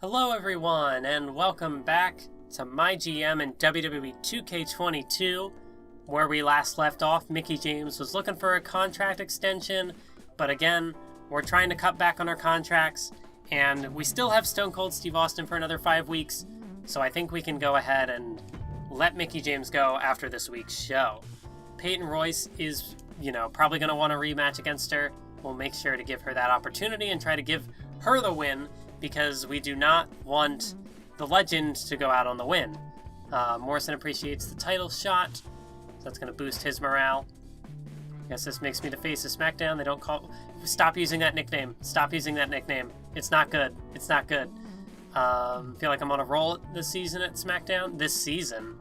Hello everyone, and welcome back to MyGM and WWE 2K22. Where we last left off, Mickie James was looking for a contract extension, but again, we're trying to cut back on our contracts, and we still have Stone Cold Steve Austin for another 5 weeks, so I think we can go ahead and let Mickie James go after this week's show. Peyton Royce is, probably going to want a rematch against her. We'll make sure to give her that opportunity and try to give her the win, because we do not want the legend to go out on the win. Morrison appreciates the title shot, so that's going to boost his morale. I guess this makes me the face of SmackDown. They don't call... Stop using that nickname. Stop using that nickname. It's not good. It's not good. Feel like I'm on a roll this season at SmackDown. This season.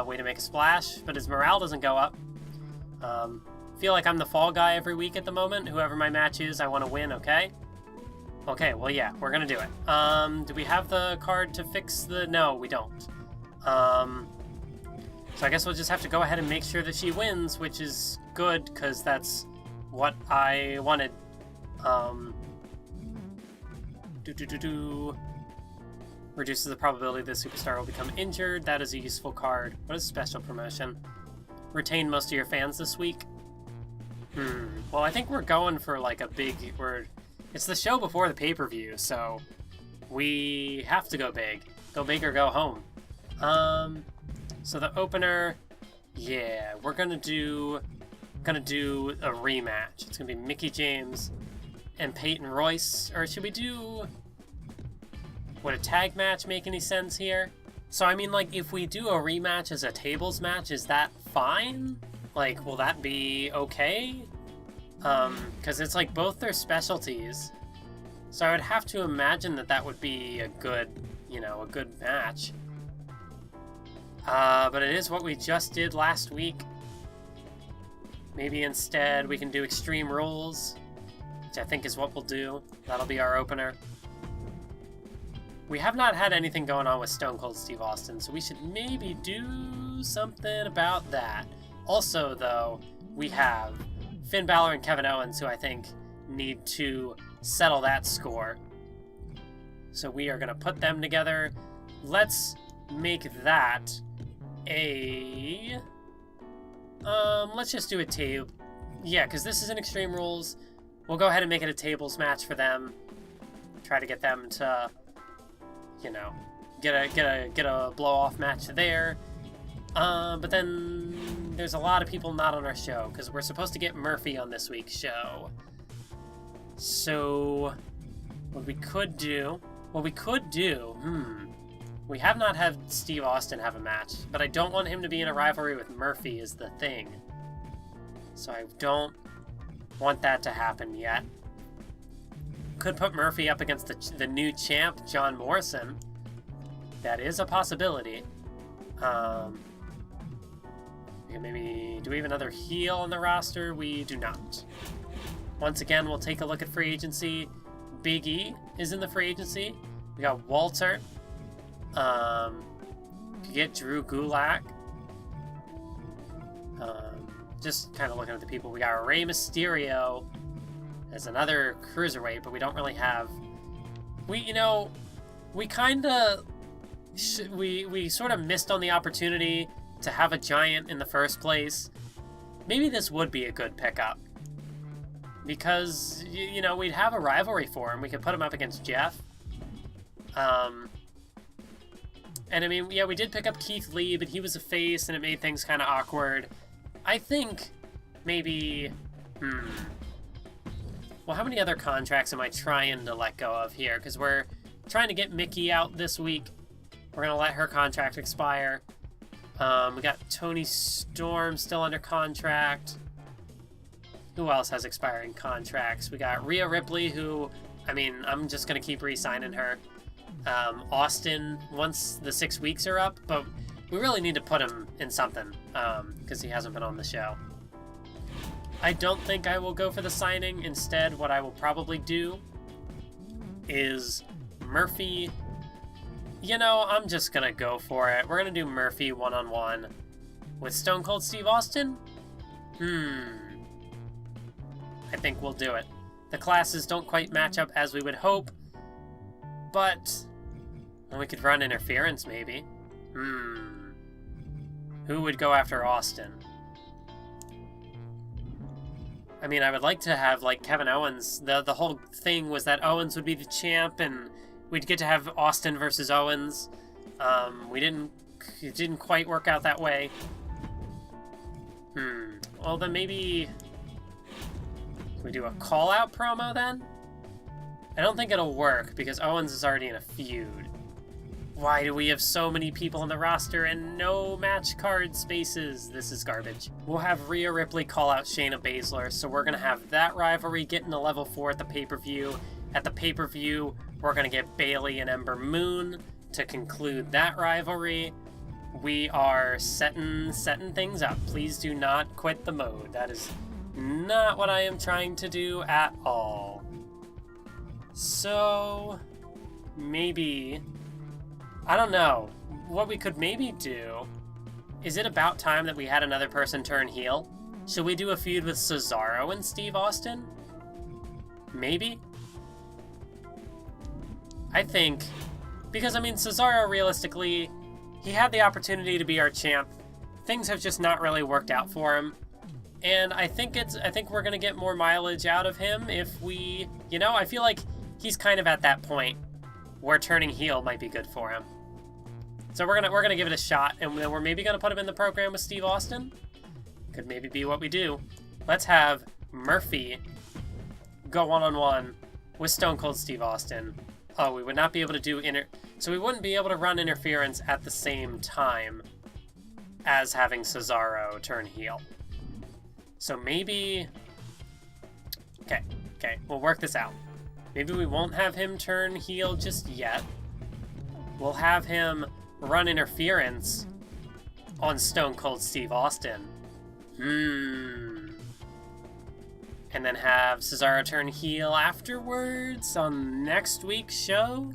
Way to make a splash, but his morale doesn't go up. Feel like I'm the fall guy every week at the moment. Whoever my match is, I want to win, okay? Okay, well, yeah, we're gonna do it. Do we have the card to fix the... No, we don't. So I guess we'll just have to go ahead and make sure that she wins, which is good, because that's what I wanted. Reduces the probability the superstar will become injured. That is a useful card. What is special promotion? Retain most of your fans this week? Well, I think we're going for, like, a big... It's the show before the pay-per-view, so we have to go big. Go big or go home. So the opener, yeah, we're gonna do a rematch. It's gonna be Mickie James and Peyton Royce, or should we do... Would a tag match make any sense here? So I mean, like, if we do a rematch as a tables match, is that fine? Like, will that be okay? Because it's like both their specialties. So I would have to imagine that that would be a good, a good match. But it is what we just did last week. Maybe instead we can do Extreme Rules, which I think is what we'll do. That'll be our opener. We have not had anything going on with Stone Cold Steve Austin, so we should maybe do something about that. Also, though, we have Finn Balor and Kevin Owens, who I think need to settle that score. So we are going to put them together. Let's make that a... let's just do a table. Yeah, because this is an Extreme Rules. We'll go ahead and make it a tables match for them. Try to get them to, get a blow-off match there. But then there's a lot of people not on our show, because we're supposed to get Murphy on this week's show. So, what we could do, we have not had Steve Austin have a match, but I don't want him to be in a rivalry with Murphy is the thing. So I don't want that to happen yet. Could put Murphy up against the new champ, John Morrison. That is a possibility. Maybe, do we have another heel on the roster? We do not. Once again, we'll take a look at free agency. Big E is in the free agency. We got Walter. You get Drew Gulak. Just kind of looking at the people. We got Rey Mysterio as another cruiserweight, but we don't really have... We kind of... We sort of missed on the opportunity to have a giant in the first place. Maybe this would be a good pickup. Because, we'd have a rivalry for him. We could put him up against Jeff. And I mean, yeah, we did pick up Keith Lee, but he was a face, and it made things kind of awkward. I think maybe... Well, how many other contracts am I trying to let go of here? Because we're trying to get Mickie out this week. We're going to let her contract expire. We got Toni Storm still under contract. Who else has expiring contracts? We got Rhea Ripley, who, I'm just going to keep re-signing her. Austin, once the 6 weeks are up, but we really need to put him in something, because he hasn't been on the show. I don't think I will go for the signing. Instead, what I will probably do is Murphy. I'm just going to go for it. We're going to do Murphy one-on-one with Stone Cold Steve Austin. I think we'll do it. The classes don't quite match up as we would hope, but Well, we could run interference, maybe. Who would go after Austin? I mean, I would like to have, like, Kevin Owens. The whole thing was that Owens would be the champ, and we'd get to have Austin versus Owens. It didn't quite work out that way. Well, then maybe... Can we do a call-out promo, then? I don't think it'll work, because Owens is already in a feud. Why do we have so many people on the roster and no match card spaces? This is garbage. We'll have Rhea Ripley call out Shayna Baszler, so we're going to have that rivalry get into level 4 at the pay-per-view. At the pay-per-view, we're going to get Bayley and Ember Moon to conclude that rivalry. We are setting things up. Please do not quit the mode. That is not what I am trying to do at all. So, maybe... I don't know. What we could maybe do... Is it about time that we had another person turn heel? Should we do a feud with Cesaro and Steve Austin? Maybe? I think... Because, I mean, Cesaro, realistically, he had the opportunity to be our champ. Things have just not really worked out for him. And I think we're going to get more mileage out of him if we... You know, I feel like he's kind of at that point where turning heel might be good for him. So we're gonna give it a shot, and then we're maybe gonna put him in the program with Steve Austin. Could maybe be what we do. Let's have Murphy go one-on-one with Stone Cold Steve Austin. Oh, we would not be able to do so we wouldn't be able to run interference at the same time as having Cesaro turn heel. So maybe... Okay, we'll work this out. Maybe we won't have him turn heel just yet. We'll have him run interference on Stone Cold Steve Austin. And then have Cesaro turn heel afterwards on next week's show?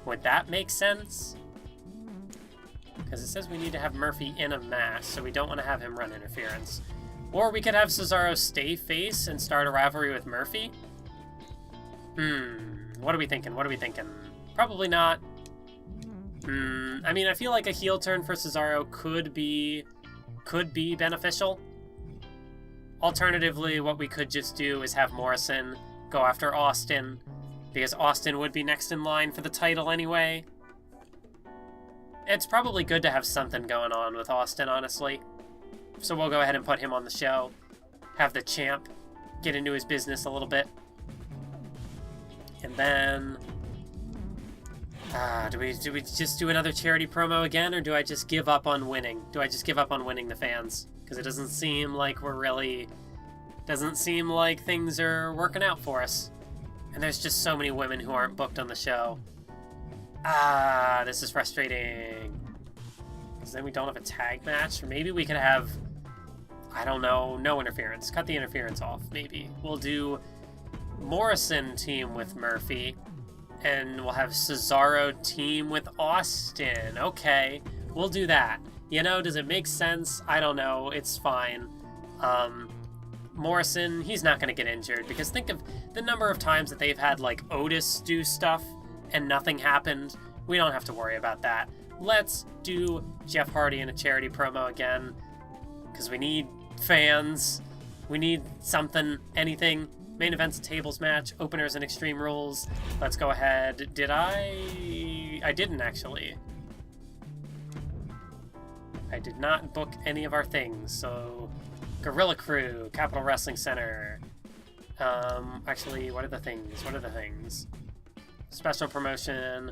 Would that make sense? Because it says we need to have Murphy in a match, so we don't want to have him run interference. Or we could have Cesaro stay face and start a rivalry with Murphy. What are we thinking? Probably not. I mean, I feel like a heel turn for Cesaro could be beneficial. Alternatively, what we could just do is have Morrison go after Austin, because Austin would be next in line for the title anyway. It's probably good to have something going on with Austin, honestly. So we'll go ahead and put him on the show. Have the champ get into his business a little bit. And then... do we just do another charity promo again, or do I just give up on winning? Do I just give up on winning the fans? Because it doesn't seem like doesn't seem like things are working out for us. And there's just so many women who aren't booked on the show. This is frustrating. Because then we don't have a tag match. Or maybe we could have, I don't know, no interference. Cut the interference off, maybe. We'll do Morrison team with Murphy. And we'll have Cesaro team with Austin. Okay, we'll do that. You know, does it make sense? I don't know. It's fine. Morrison, he's not going to get injured, because think of the number of times that they've had, like, Otis do stuff and nothing happened. We don't have to worry about that. Let's do Jeff Hardy in a charity promo again, because we need fans. We need something, anything. Main event's a tables match, openers and Extreme Rules. Let's go ahead. I didn't, actually. I did not book any of our things, so... Gorilla Crew, Capital Wrestling Center. Actually, what are the things? Special promotion.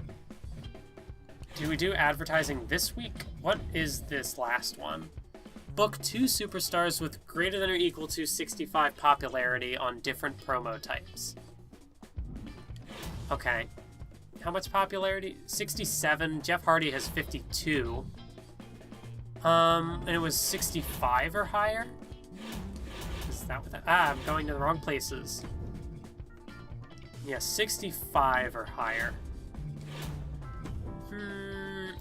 Do we do advertising this week? What is this last one? Book 2 superstars with greater than or equal to 65 popularity on different promo types. Okay. How much popularity? 67. Jeff Hardy has 52. And it was 65 or higher? Is that what that... I'm going to the wrong places. Yeah, 65 or higher.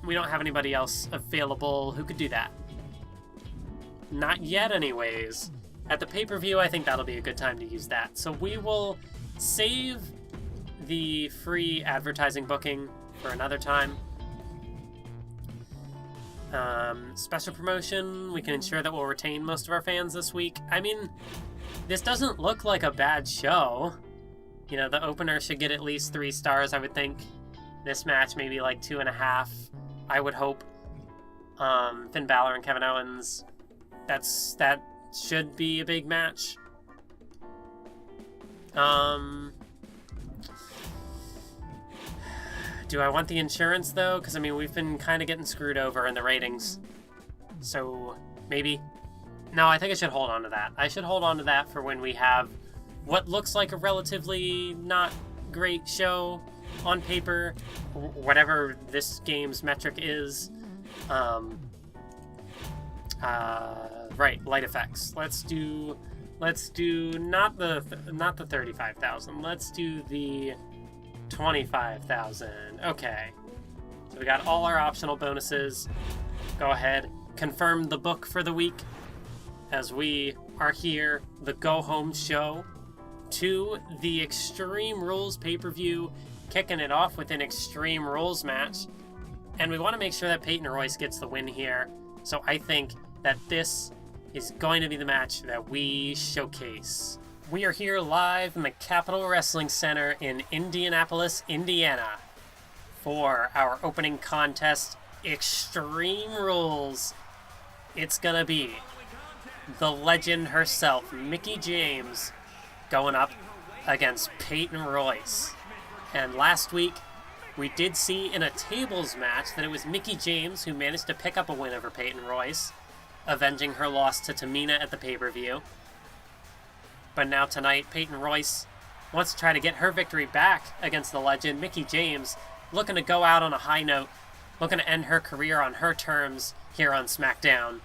We don't have anybody else available who could do that. Not yet, anyways. At the pay-per-view, I think that'll be a good time to use that. So we will save the free advertising booking for another time. Special promotion, we can ensure that we'll retain most of our fans this week. I mean, this doesn't look like a bad show. You know, the opener should get at least 3 stars, I would think. This match, maybe like 2.5, I would hope. Finn Balor and Kevin Owens, that should be a big match. Do I want the insurance, though? Because, I mean, we've been kind of getting screwed over in the ratings. So, maybe? No, I think I should hold on to that. I should hold on to that for when we have what looks like a relatively not great show on paper, whatever this game's metric is. Right, light effects. Let's do not the 35,000. Let's do the 25,000. Okay. So we got all our optional bonuses. Go ahead, confirm the book for the week as we are here, the go-home show, to the Extreme Rules pay-per-view, kicking it off with an Extreme Rules match. And we want to make sure that Peyton Royce gets the win here. So I think that this is going to be the match that we showcase. We are here live in the Capitol Wrestling Center in Indianapolis, Indiana, for our opening contest, Extreme Rules. It's gonna be the legend herself, Mickie James, going up against Peyton Royce. And last week, we did see in a tables match that it was Mickie James who managed to pick up a win over Peyton Royce, avenging her loss to Tamina at the pay-per-view. But now tonight, Peyton Royce wants to try to get her victory back against the legend, Mickie James, looking to go out on a high note, looking to end her career on her terms here on SmackDown.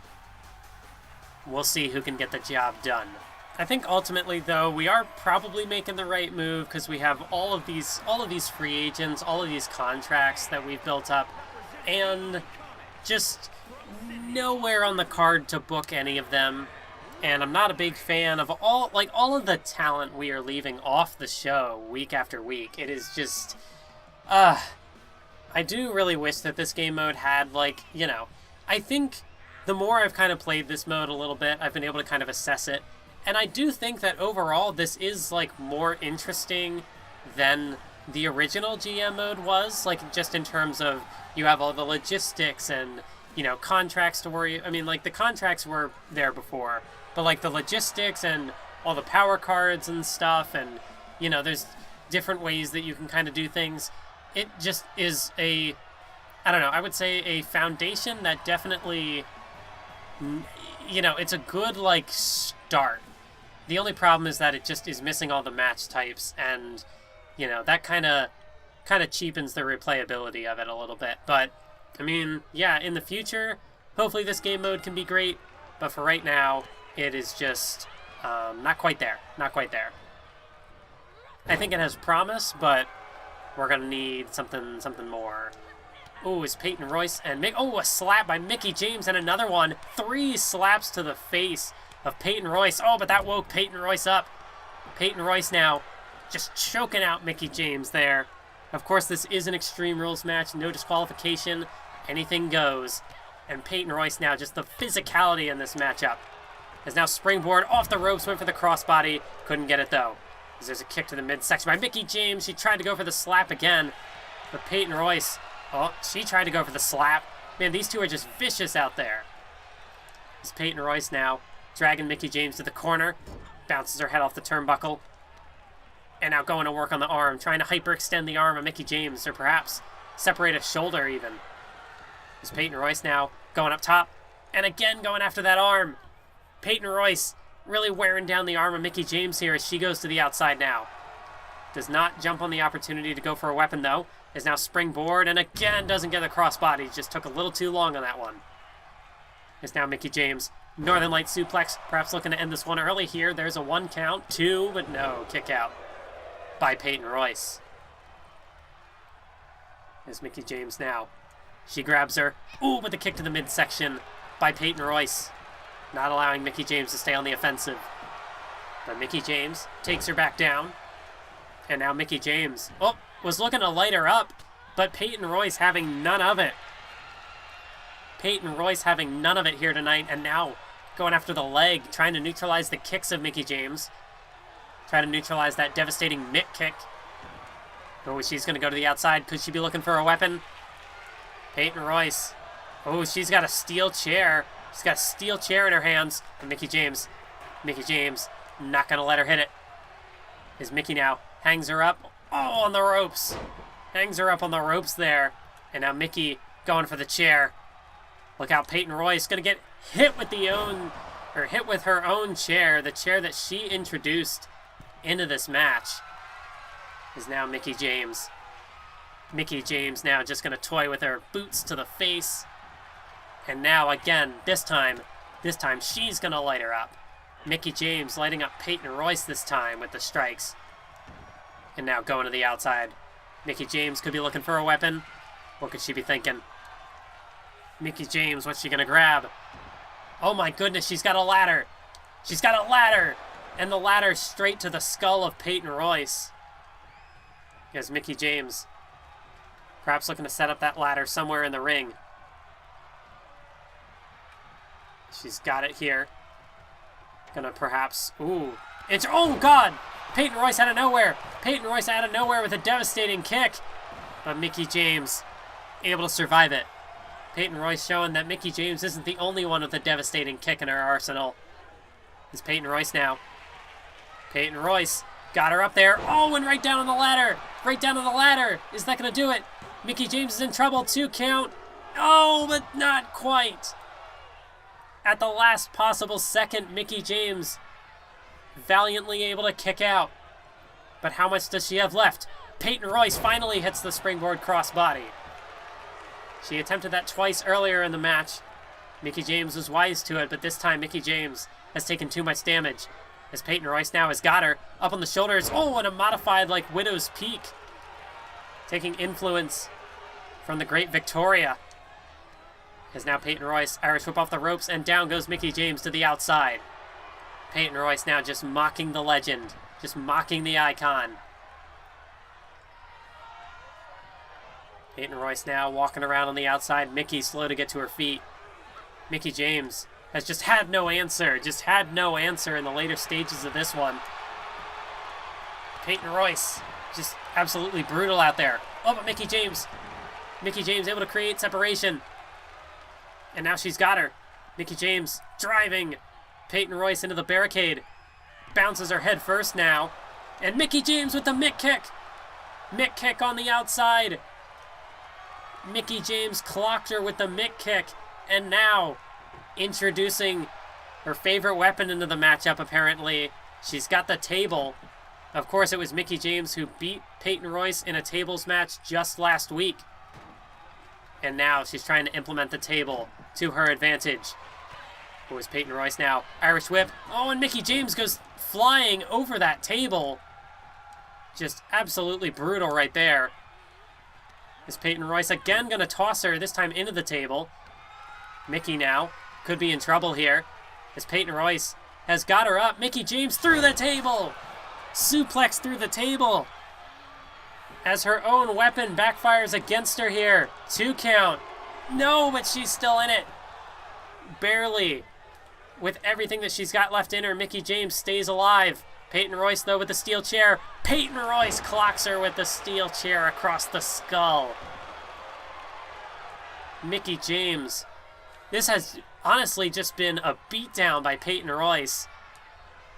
We'll see who can get the job done. I think ultimately, though, we are probably making the right move because we have all of these free agents, all of these contracts that we've built up, and just nowhere on the card to book any of them. And I'm not a big fan of all of the talent we are leaving off the show week after week. It is just, I do really wish that this game mode had, I think the more I've kind of played this mode a little bit, I've been able to kind of assess it. And I do think that overall this is, more interesting than the original GM mode was, just in terms of you have all the logistics and, contracts to worry. I mean, the contracts were there before, but, the logistics and all the power cards and stuff, and, there's different ways that you can kind of do things. It just is I would say a foundation that definitely, it's a good, start. The only problem is that it just is missing all the match types, and, that kind of cheapens the replayability of it a little bit. But, I mean, yeah, in the future, hopefully this game mode can be great, but for right now, it is just not quite there. Not quite there. I think it has promise, but we're going to need something more. Oh, is Peyton Royce and a slap by Mickie James, and another one. 3 slaps to the face of Peyton Royce. Oh, but that woke Peyton Royce up. Peyton Royce now just choking out Mickie James there. Of course, this is an Extreme Rules match. No disqualification. Anything goes. And Peyton Royce now, just the physicality in this matchup. Is now springboard off the ropes, went for the crossbody. Couldn't get it, though. As there's a kick to the midsection by Mickie James. She tried to go for the slap again. But Peyton Royce, she tried to go for the slap. Man, these two are just vicious out there. It's Peyton Royce now, dragging Mickie James to the corner. Bounces her head off the turnbuckle. And now going to work on the arm, trying to hyperextend the arm of Mickie James, or perhaps separate a shoulder even. It's Peyton Royce now, going up top, and again going after that arm. Peyton Royce really wearing down the arm of Mickie James here as she goes to the outside now. Does not jump on the opportunity to go for a weapon, though. Is now springboard, and again doesn't get the crossbody. Just took a little too long on that one. It's now Mickie James. Northern Light suplex, perhaps looking to end this one early here. There's a 1 count, 2, but no, kick out by Peyton Royce. There's Mickie James now. She grabs her. Ooh, with a kick to the midsection by Peyton Royce. Not allowing Mickie James to stay on the offensive. But Mickie James takes her back down. And now Mickie James, was looking to light her up. but Peyton Royce having none of it. Peyton Royce having none of it here tonight, and now going after the leg, trying to neutralize the kicks of Mickie James. Trying to neutralize that devastating mitt kick. Oh, she's going to go to the outside. Could she be looking for a weapon? Peyton Royce. Oh, she's got a steel chair. She's got a steel chair in her hands. And Mickie James, not going to let her hit it. Is Mickie now. Hangs her up. Oh, on the ropes. Hangs her up on the ropes there. And now Mickie going for the chair. Look out, Peyton Royce going to get hit with hit with her own chair. The chair that she introduced into this match is now Mickie James. Mickie James now just going to toy with her boots to the face. And now again, this time she's going to light her up. Mickie James lighting up Peyton Royce this time with the strikes. And now going to the outside. Mickie James could be looking for a weapon. What could she be thinking? Mickie James, what's she going to grab? Oh my goodness, she's got a ladder. She's got a ladder. And the ladder straight to the skull of Peyton Royce. Here's Mickie James. Perhaps looking to set up that ladder somewhere in the ring. She's got it here. Gonna perhaps... Ooh. Oh, God! Peyton Royce out of nowhere. Peyton Royce out of nowhere with a devastating kick. But Mickie James able to survive it. Peyton Royce showing that Mickie James isn't the only one with a devastating kick in her arsenal. It's Peyton Royce now. Peyton Royce got her up there. Oh, and right down on the ladder. Right down on the ladder. Is that going to do it? Mickie James is in trouble. 2 count. Oh, but not quite. At the last possible second, Mickie James valiantly able to kick out. But how much does she have left? Peyton Royce finally hits the springboard crossbody. She attempted that twice earlier in the match. Mickie James was wise to it, but this time Mickie James has taken too much damage. As Peyton Royce now has got her up on the shoulders. Oh, and a modified like Widow's Peak. Taking influence from the great Victoria. As now Peyton Royce, Irish whip off the ropes, and down goes Mickie James to the outside. Peyton Royce now just mocking the legend. Just mocking the icon. Peyton Royce now walking around on the outside. Mickie slow to get to her feet. Mickie James has just had no answer. Just had no answer in the later stages of this one. Peyton Royce just absolutely brutal out there. Oh, but Mickie James able to create separation. And now she's got her. Mickie James driving Peyton Royce into the barricade. Bounces her head first now. And Mickie James with the mitt kick. Mitt kick on the outside. Mickie James clocked her with the mitt kick. And now introducing her favorite weapon into the matchup, apparently. She's got the table. Of course, it was Mickie James who beat Peyton Royce in a tables match just last week. And now she's trying to implement the table to her advantage. It was Peyton Royce now. Irish whip. Oh, and Mickie James goes flying over that table. Just absolutely brutal right there. Is Peyton Royce again going to toss her, this time into the table. Mickie now could be in trouble here. As Peyton Royce has got her up. Mickie James through the table. Suplex through the table. As her own weapon backfires against her here. 2 count. No, but she's still in it. Barely. With everything that she's got left in her, Mickie James stays alive. Peyton Royce, though, with the steel chair. Peyton Royce clocks her with the steel chair across the skull. Mickie James. This has honestly just been a beatdown by Peyton Royce.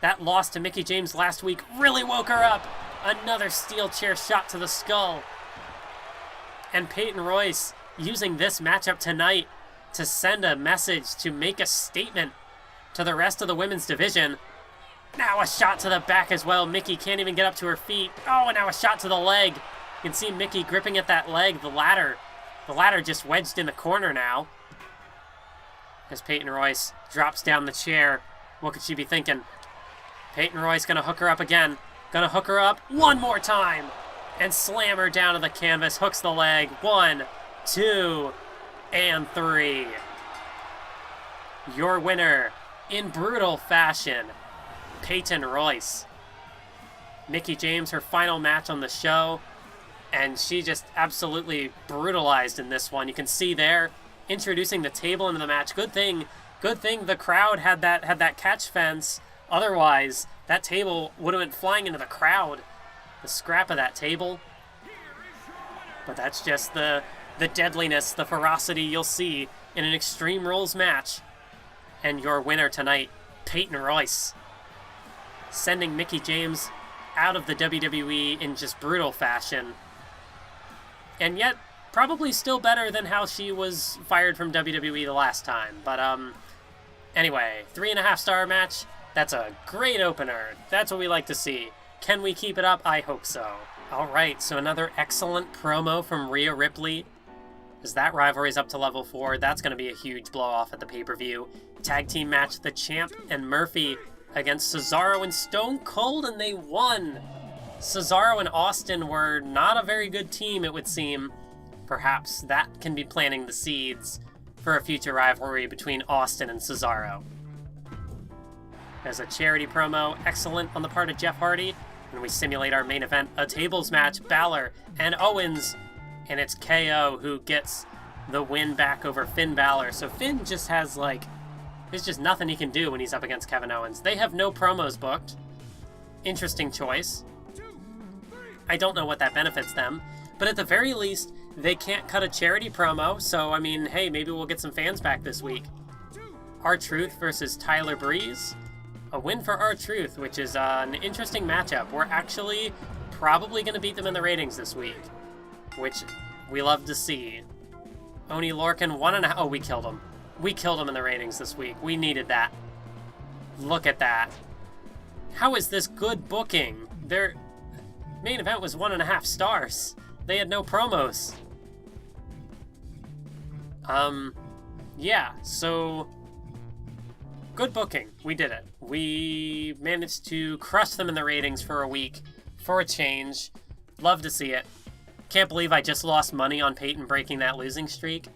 That loss to Mickie James last week really woke her up. Another steel chair shot to the skull. And Peyton Royce using this matchup tonight to send a message, to make a statement to the rest of the women's division. Now a shot to the back as well. Mickie can't even get up to her feet. Oh, and now a shot to the leg. You can see Mickie gripping at that leg, the ladder. The ladder just wedged in the corner now. As Peyton Royce drops down the chair. What could she be thinking? Peyton Royce gonna hook her up again. Gonna hook her up one more time. And slam her down to the canvas. Hooks the leg. 1, 2, and 3. Your winner, in brutal fashion, Peyton Royce. Mickie James, her final match on the show. and she just absolutely brutalized in this one. You can see there, introducing the table into the match. Good thing the crowd had that catch fence. Otherwise, that table would have been flying into the crowd. The scrap of that table. But that's just the deadliness, the ferocity you'll see in an Extreme Rules match. And your winner tonight, Peyton Royce, sending Mickie James out of the WWE in just brutal fashion. And yet, probably still better than how she was fired from WWE the last time. But, anyway, 3.5-star match. That's a great opener. That's what we like to see. Can we keep it up? I hope so. Alright, so another excellent promo from Rhea Ripley. As that rivalry is up to level 4, that's going to be a huge blow-off at the pay-per-view. Tag team match, The Champ and Murphy against Cesaro and Stone Cold, and they won! Cesaro and Austin were not a very good team, it would seem. Perhaps that can be planting the seeds for a future rivalry between Austin and Cesaro. There's a charity promo, excellent on the part of Jeff Hardy, and we simulate our main event, a tables match, Balor and Owens, and it's KO who gets the win back over Finn Balor. So Finn just has, there's just nothing he can do when he's up against Kevin Owens. They have no promos booked. Interesting choice. I don't know what that benefits them, but at the very least, they can't cut a charity promo, so, I mean, hey, maybe we'll get some fans back this week. R-Truth versus Tyler Breeze. A win for R-Truth, which is an interesting matchup. We're actually probably going to beat them in the ratings this week, which we love to see. Oni Lorcan, 1.5... Oh, we killed him. We killed him in the ratings this week. We needed that. Look at that. How is this good booking? Their main event was 1.5 stars. They had no promos. Yeah, so... Good booking. We did it. We managed to crush them in the ratings for a week. For a change. Love to see it. Can't believe I just lost money on Peyton breaking that losing streak.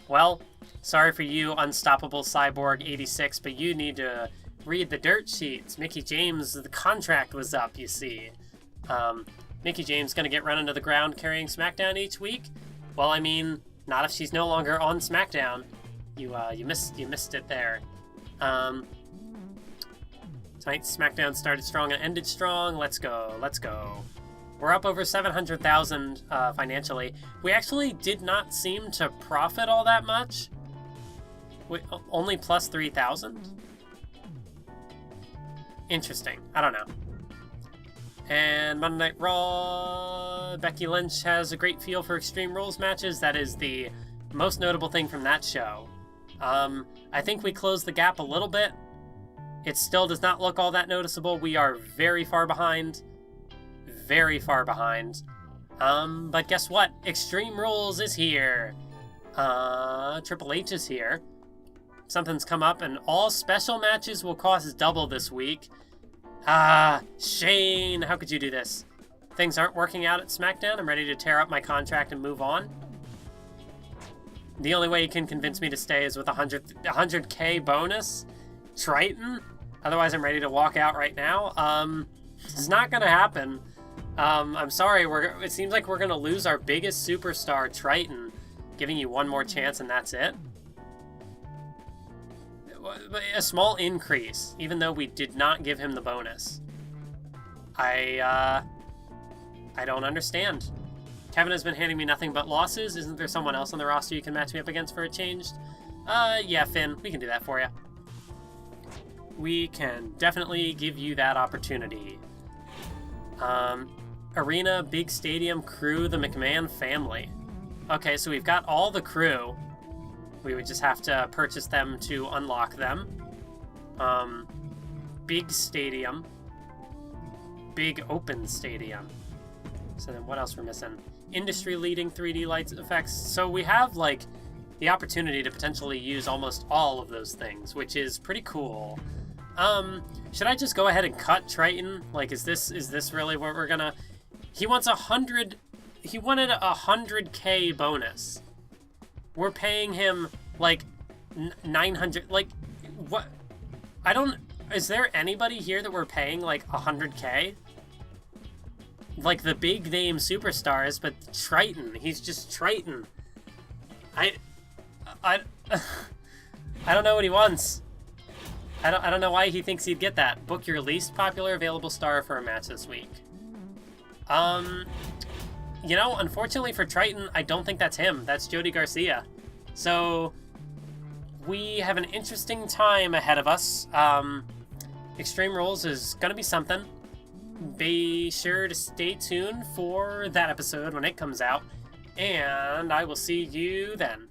Well, sorry for you, Unstoppable Cyborg 86, but you need to read the dirt sheets. Mickie James, the contract was up, you see. Mickie James gonna get run into the ground carrying SmackDown each week? Well, I mean, not if she's no longer on SmackDown. You missed it there. Tonight's SmackDown started strong and ended strong. Let's go. We're up over 700,000 financially. We actually did not seem to profit all that much. Only plus 3,000? Interesting. I don't know. And Monday Night Raw, Becky Lynch has a great feel for Extreme Rules matches. That is the most notable thing from that show. I think we closed the gap a little bit. It still does not look all that noticeable. We are very far behind. Very far behind. But guess what? Extreme Rules is here. Triple H is here. Something's come up, and all special matches will cost double this week. Shane, how could you do this? Things aren't working out at SmackDown. I'm ready to tear up my contract and move on. The only way you can convince me to stay is with a 100K bonus. Triton? Otherwise, I'm ready to walk out right now. It's not gonna happen. I'm sorry, it seems like we're gonna lose our biggest superstar, Triton, giving you one more chance and that's it. A small increase, even though we did not give him the bonus. I don't understand. Kevin has been handing me nothing but losses. Isn't there someone else on the roster you can match me up against for a change? Yeah, Finn, we can do that for you. We can definitely give you that opportunity. Arena, big stadium, crew, the McMahon family. Okay, so we've got all the crew. We would just have to purchase them to unlock them. Big stadium. Big open stadium. So then what else we're missing? Industry-leading 3D lights effects. So we have, the opportunity to potentially use almost all of those things, which is pretty cool. Should I just go ahead and cut Triton? Is this really what we're gonna... He wants 100... He wanted a 100K bonus. We're paying him, 900... what? I don't... Is there anybody here that we're paying, 100K? like the big name superstars, but Triton, he's just Triton. I I don't know what he wants. I don't know why he thinks he'd get that. Book your least popular available star for a match this week. You know, unfortunately for Triton, I don't think that's him. That's Jody Garcia. So we have an interesting time ahead of us. Extreme Rules is gonna be something. Be sure to stay tuned for that episode when it comes out, and I will see you then.